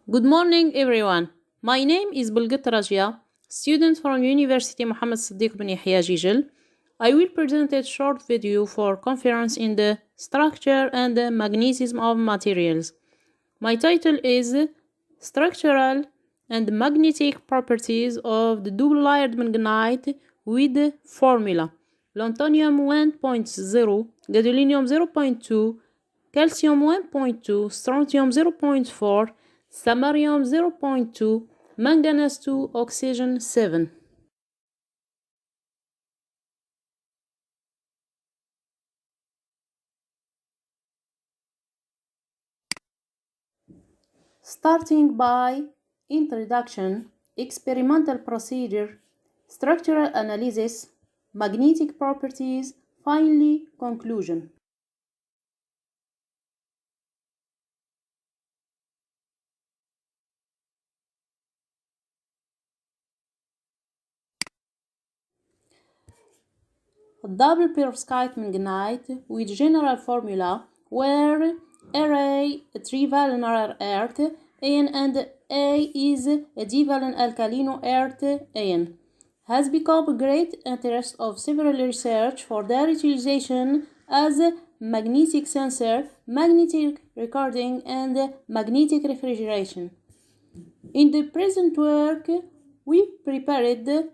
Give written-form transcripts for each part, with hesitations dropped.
Good morning, everyone. My name is BELGUET Radjia, student from University Mohammed Siddiq bin Yahya Jijel. I will present a short video for conference in the structure and the magnetism of materials. My title is Structural and Magnetic Properties of the Double-Layered Magnetite with Formula. Lanthanum 1.0, gadolinium 0.2, calcium 1.2, strontium 0.4, samarium 0.2, manganese 2, oxygen 7. Starting by introduction, experimental procedure, structural analysis, magnetic properties, finally conclusion. Double perovskite magnetite with general formula where Ra a trivalent rare earth An and A is a divalent alkalino earth An has become great interest of several research for their utilization as magnetic sensor, magnetic recording, and magnetic refrigeration. In the present work, we prepared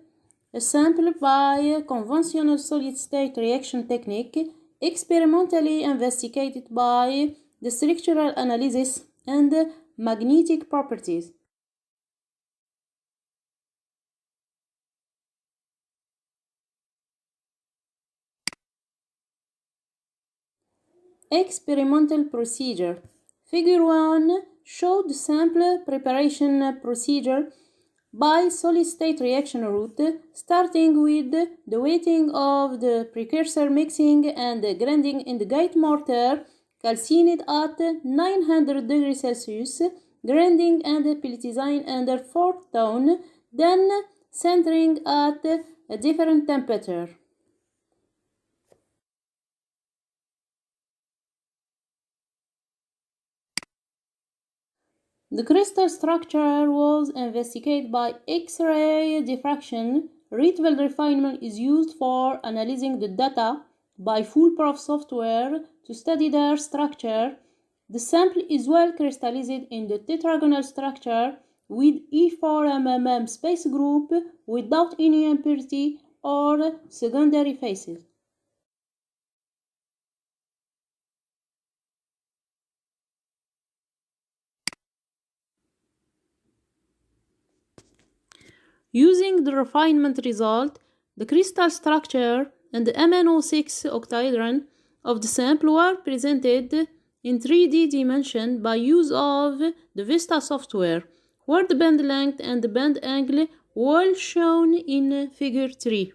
a sample by conventional solid-state reaction technique experimentally investigated by the structural analysis and magnetic properties. Experimental procedure. Figure 1 showed the sample preparation procedure by solid-state reaction route, starting with the weighting of the precursor mixing and grinding in the gate mortar, calcined at 900 degrees Celsius, grinding and pelletizing under 4 tone, then centering at a different temperature. The crystal structure was investigated by X-ray diffraction. Rietveld refinement is used for analyzing the data by foolproof software to study their structure. The sample is well crystallized in the tetragonal structure with E4 space group without any impurity or secondary phases. Using the refinement result, the crystal structure and the MnO6 octahedron of the sample were presented in 3D dimension by use of the VISTA software, where the band length and the band angle were shown in figure 3.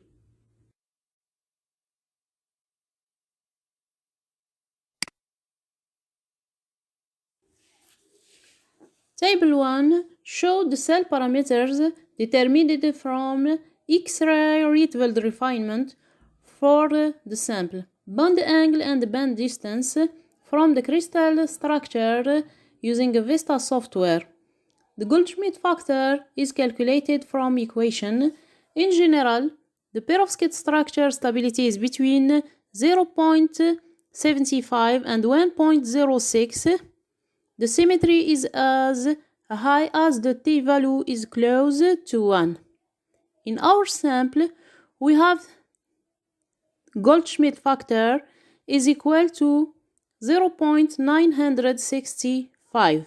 Table 1 showed the cell parameters determined from X-ray Rietveld refinement for the sample, band angle and band distance from the crystal structure using a VISTA software. The Goldschmidt factor is calculated from equation. In general, the perovskite structure stability is between 0.75 and 1.06. The symmetry is as high as the t-value is close to 1. In our sample, we have Goldschmidt factor is equal to 0.965.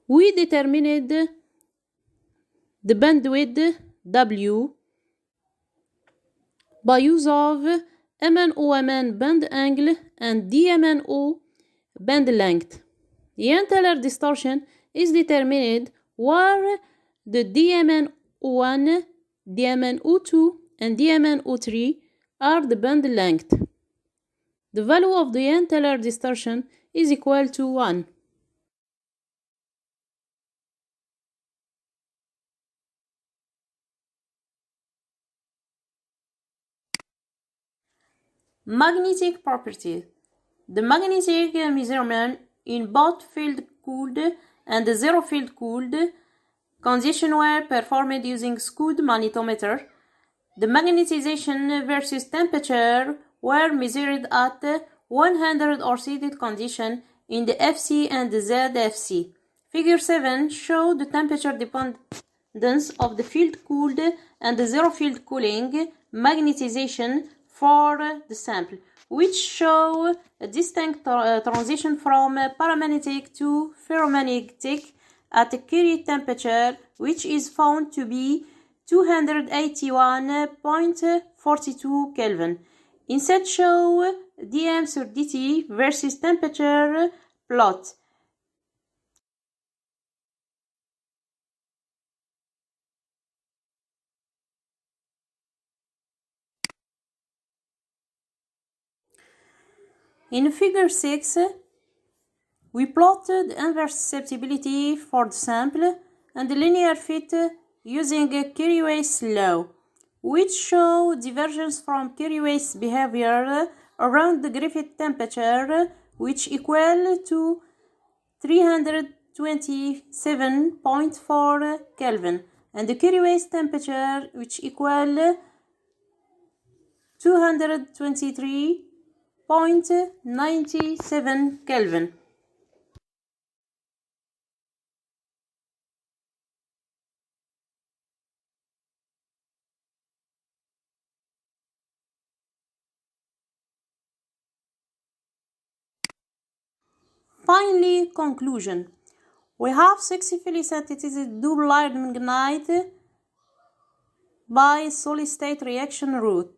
We determined the bandwidth W by use of MnO band angle and DMnO band length. The antenna distortion is determined where the DMnO1, DMnO2, and DMnO3 are the band length. The value of the antenna distortion is equal to 1. Magnetic properties. The magnetic measurement in both field-cooled and zero field-cooled conditions were performed using Scud magnetometer. The magnetization versus temperature were measured at 100 or condition in the FC and the ZFC. Figure 7 showed the temperature dependence of the field-cooled and the zero-field cooling magnetization for the sample, which show a distinct transition from paramagnetic to ferromagnetic at a Curie temperature, which is found to be 281.42 Kelvin. Instead, show dm sur dt versus temperature plot. In figure 6, we plotted the inverse susceptibility for the sample and the linear fit using Curie-Weiss law, which show divergence from Curie-Weiss behavior around the Griffith temperature, which equal to 327.4 Kelvin, and the Curie-Weiss temperature, which equal 223.97 Kelvin. Finally, conclusion. We have successfully synthesized double-layered manganite by solid-state reaction route.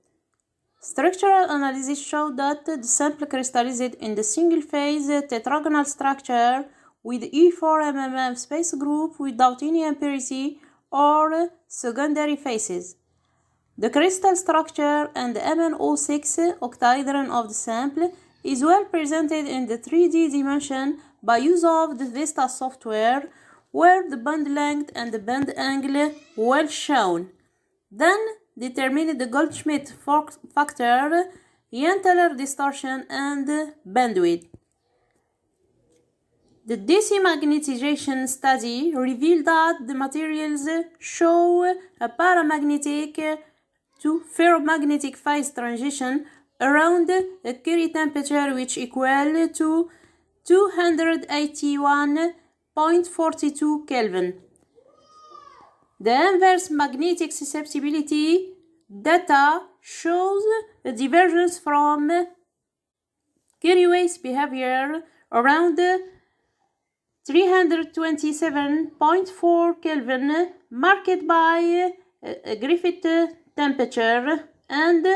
Structural analysis showed that the sample crystallized in the single-phase tetragonal structure with E4 space group without any impurity or secondary phases. The crystal structure and the MnO6 octahedron of the sample is well presented in the 3D dimension by use of the Vista software, where the band length and the band angle well shown. Then determine the Goldschmidt factor, Yentler distortion, and bandwidth. The DC magnetization study revealed that the materials show a paramagnetic to ferromagnetic phase transition around a Curie temperature which equal to 281.42 Kelvin. The inverse magnetic susceptibility data shows a divergence from Curie-Weiss behavior around 327.4 Kelvin, marked by a Griffith temperature, and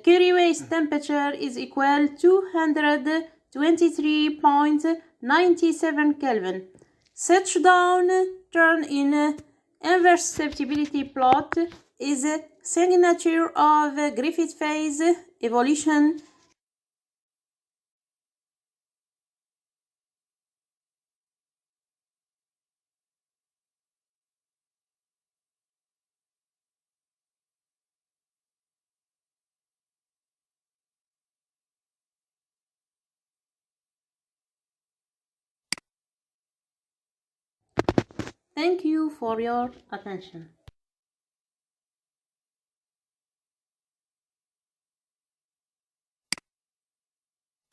Curie-Weiss temperature is equal to 223.97 Kelvin. Such downturn in inverse susceptibility plot is a signature of Griffith phase evolution. Thank you for your attention.